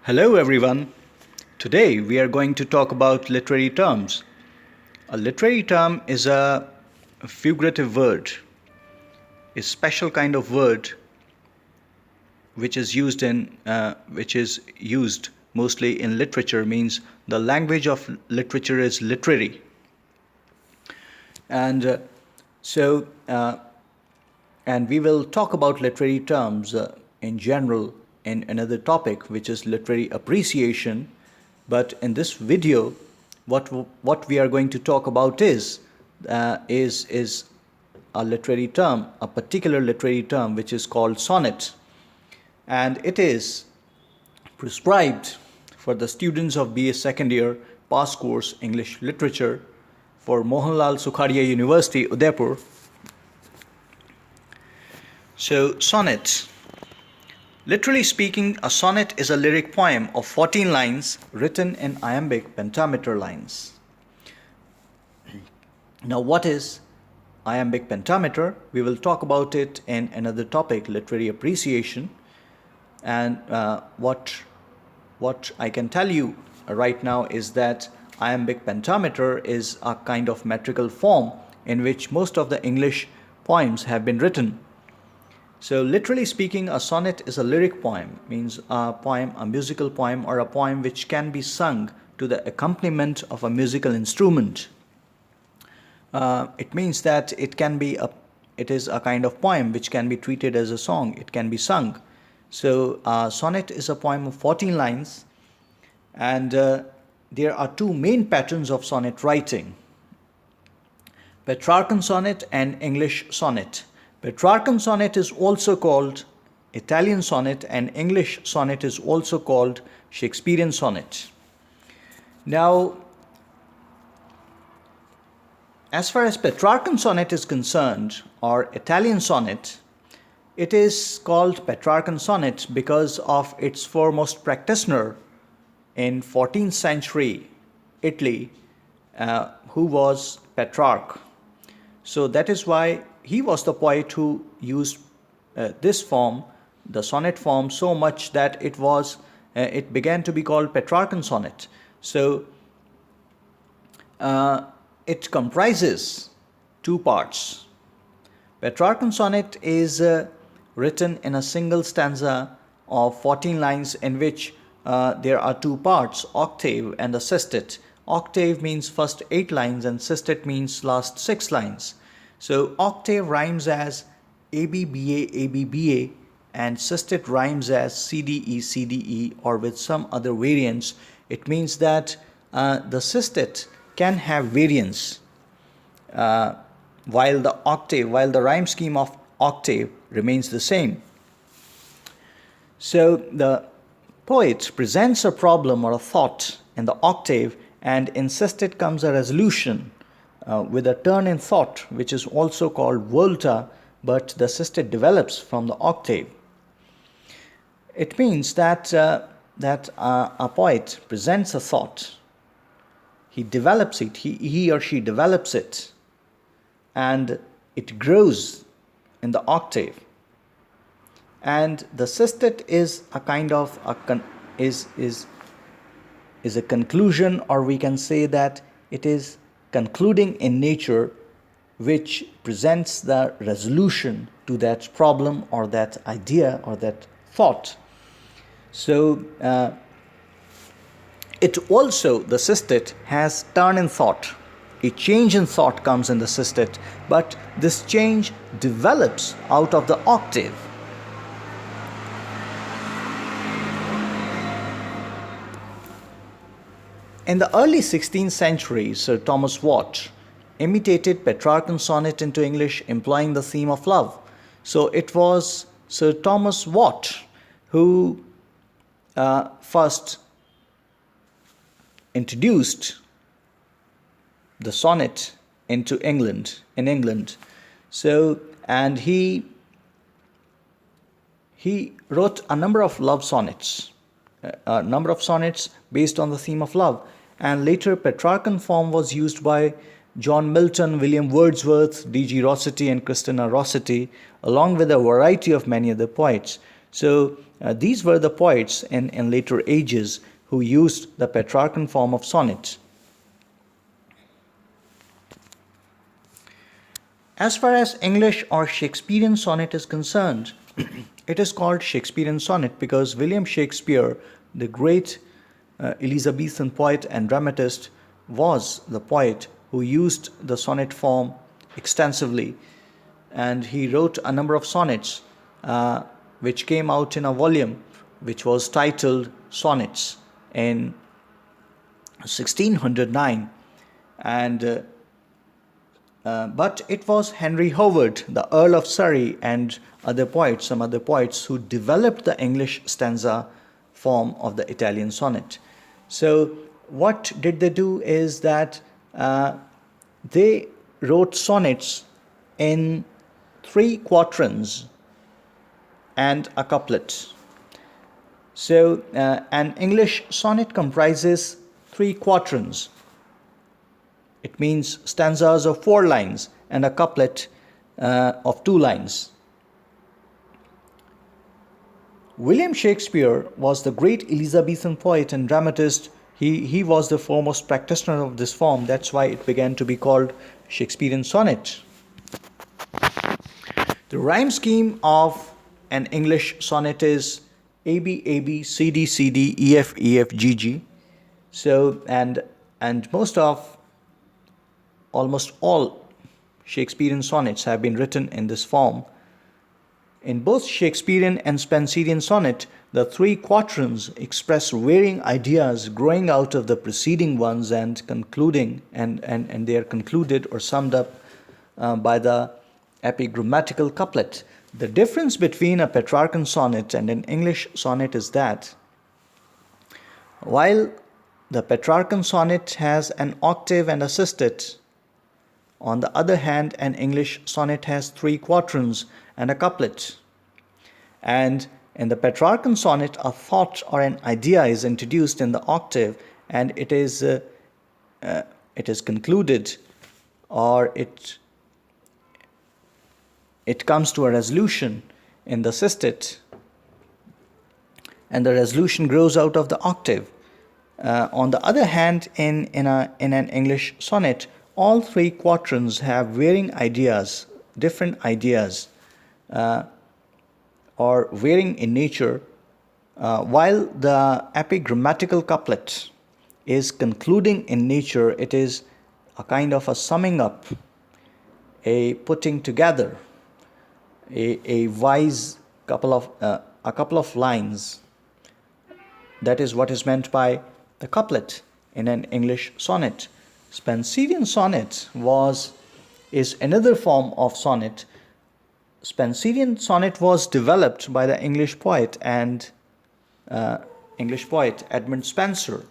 Hello everyone. Today we are going to talk about literary terms. A literary term is a figurative word, a special kind of word which is used mostly in literature. Means the language of literature is literary, and so and we will talk about literary terms in general in another topic, which is literary appreciation. But in this video, what we are going to talk about is a literary term, a particular literary term, which is called sonnet, and it is prescribed for the students of BA second year pass course English Literature for Mohanlal Sukhadia University, Udaipur. So, sonnets. Literally speaking, a sonnet is a lyric poem of 14 lines written in iambic pentameter lines. Now, what is iambic pentameter? We will talk about it in another topic, literary appreciation. And what I can tell you right now is that iambic pentameter is a kind of metrical form in which most of the English poems have been written. So literally speaking, a sonnet is a lyric poem, means a poem, a musical poem, or a poem which can be sung to the accompaniment of a musical instrument. It means that it is a kind of poem which can be treated as a song. It can be sung. So a sonnet is a poem of 14 lines, and there are two main patterns of sonnet writing: Petrarchan sonnet and English sonnet. Petrarchan sonnet is also called Italian sonnet, and English sonnet is also called Shakespearean sonnet. Now, as far as Petrarchan sonnet is concerned, or Italian sonnet, it is called Petrarchan sonnet because of its foremost practitioner in 14th century Italy, who was Petrarch. So that is why he was the poet who used this form, the sonnet form, so much that it began to be called Petrarchan sonnet. So it comprises two parts. Petrarchan sonnet is written in a single stanza of 14 lines, in which there are two parts, octave and the sestet. Octave means first 8 lines and sestet means last 6 lines. So octave rhymes as ABBA, ABBA, and sestet rhymes as CDE, CDE, or with some other variants. It means that the sestet can have variants, while the rhyme scheme of octave remains the same. So the poet presents a problem or a thought in the octave, and in sestet comes a resolution with a turn in thought, which is also called volta, but the sestet develops from the octave. It means that a poet presents a thought, he develops it, he or she develops it, and it grows in the octave. And the sestet is a kind of is a conclusion, or we can say that it is concluding in nature, which presents the resolution to that problem or that idea or that thought. So the sestet has turn in thought. A change in thought comes in the sestet, but this change develops out of the octave. In the early 16th century, Sir Thomas Watt imitated Petrarchan sonnet into English, employing the theme of love. So it was Sir Thomas Watt who first introduced the sonnet in England. So, and he wrote a number of love sonnets, based on the theme of love. And later Petrarchan form was used by John Milton, William Wordsworth, D.G. Rossetti, and Christina Rossetti, along with a variety of many other poets. So these were the poets in later ages who used the Petrarchan form of sonnet. As far as English or Shakespearean sonnet is concerned, it is called Shakespearean sonnet because William Shakespeare, the great Elizabethan poet and dramatist, was the poet who used the sonnet form extensively, and he wrote a number of sonnets which came out in a volume which was titled Sonnets in 1609. And but it was Henry Howard, the Earl of Surrey, and some other poets, who developed the English stanza form of the Italian sonnet. So, what did they do is that they wrote sonnets in three quatrains and a couplet. So, an English sonnet comprises three quatrains. It means stanzas of 4 lines and a couplet of 2 lines. William Shakespeare was the great Elizabethan poet and dramatist. He was the foremost practitioner of this form. That's why it began to be called Shakespearean sonnet. The rhyme scheme of an English sonnet is A B A B C D C D E F E F G G. So and almost all Shakespearean sonnets have been written in this form. In both Shakespearean and Spenserian sonnet, the three quatrains express varying ideas growing out of the preceding ones and concluding, and they are concluded or summed up by the epigrammatical couplet. The difference between a Petrarchan sonnet and an English sonnet is that while the Petrarchan sonnet has an octave and a sestet, on the other hand, an English sonnet has 3 quatrains and a couplet. And in the Petrarchan sonnet, a thought or an idea is introduced in the octave, and it is concluded, or it comes to a resolution in the sestet, and the resolution grows out of the octave. On the other hand, in an English sonnet, all 3 quatrains have varying ideas, different ideas, or varying in nature, while the epigrammatical couplet is concluding in nature. It is a kind of a summing up, a putting together, a wise a couple of lines. That is what is meant by the couplet in an English sonnet. Spenserian sonnet is another form of sonnet. Spenserian sonnet was developed by the English poet Edmund Spenser,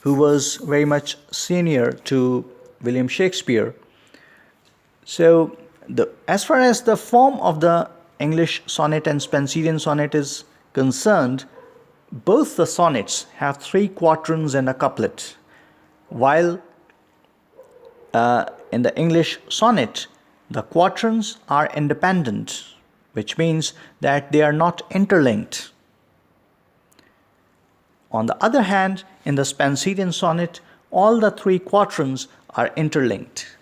who was very much senior to William Shakespeare. So, as far as the form of the English sonnet and Spenserian sonnet is concerned, both the sonnets have 3 quatrains and a couplet, while in the English sonnet, the quatrains are independent, which means that they are not interlinked. On the other hand, in the Spenserian sonnet, all the 3 quatrains are interlinked.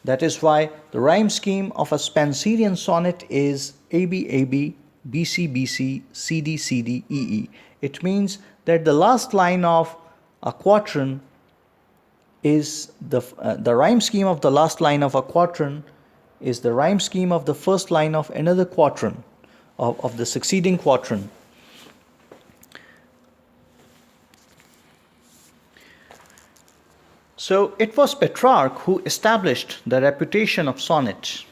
That is why the rhyme scheme of a Spenserian sonnet is ABAB, BC, CD, EE. It means that the last line of a quatrain is the rhyme scheme of the last line of a quatrain is the rhyme scheme of the first line of another quatrain, of the succeeding quatrain. So it was Petrarch who established the reputation of sonnet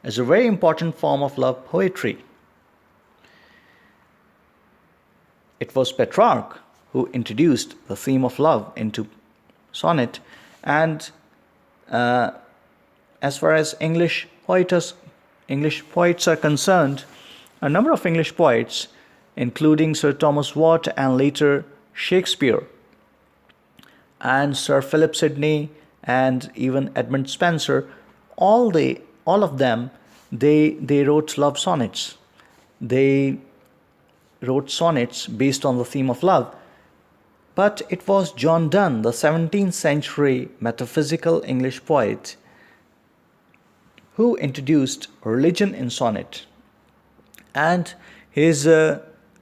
as a very important form of love poetry. It was Petrarch who introduced the theme of love into sonnet, and as far as English poets are concerned, a number of English poets, including Sir Thomas Watt and later Shakespeare, and Sir Philip Sidney and even Edmund Spenser, all of them They wrote love sonnets. They wrote sonnets based on the theme of love. But it was John Donne, the 17th century metaphysical English poet, who introduced religion in sonnet. And his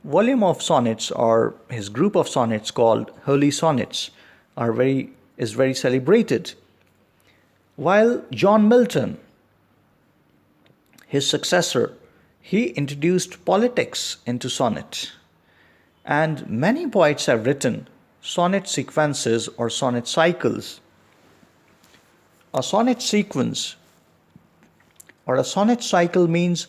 volume of sonnets, or his group of sonnets called Holy Sonnets, is very celebrated. While John Milton, his successor, he introduced politics into sonnet. And many poets have written sonnet sequences or sonnet cycles. A sonnet sequence or a sonnet cycle means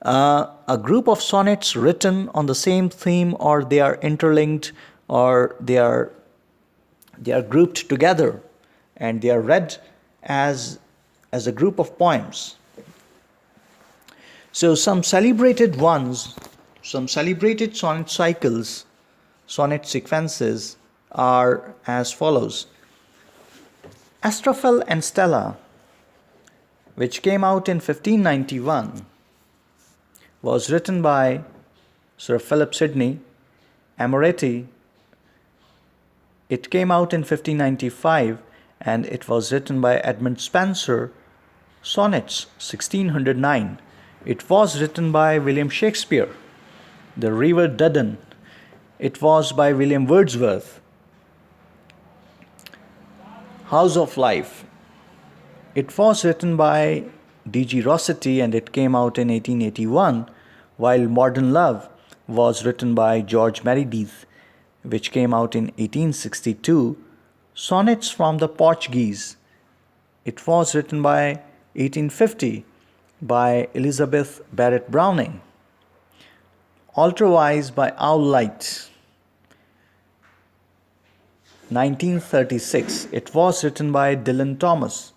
a group of sonnets written on the same theme, or they are interlinked, or they are grouped together, and they are read as a group of poems. So some celebrated sonnet cycles, sonnet sequences are as follows. Astrophel and Stella, which came out in 1591, was written by Sir Philip Sidney. Amoretti, it came out in 1595 and it was written by Edmund Spenser. Sonnets, 1609. It was written by William Shakespeare. The River Duddon, it was by William Wordsworth. House of Life, it was written by D.G. Rossetti and it came out in 1881, while Modern Love was written by George Meredith, which came out in 1862. Sonnets from the Portuguese, it was written by 1850 by Elizabeth Barrett Browning. Alterwise by Owl Light, 1936. It was written by Dylan Thomas.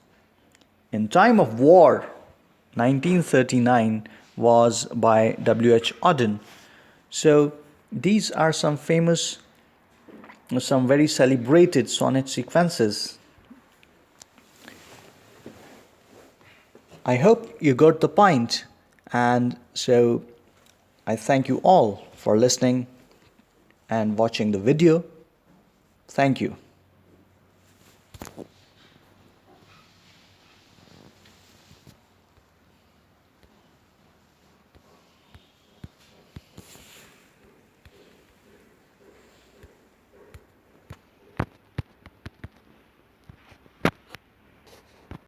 In Time of War, 1939, was by W.H. Auden. So these are some very celebrated sonnet sequences. I hope you got the point, and so I thank you all for listening and watching the video. Thank you.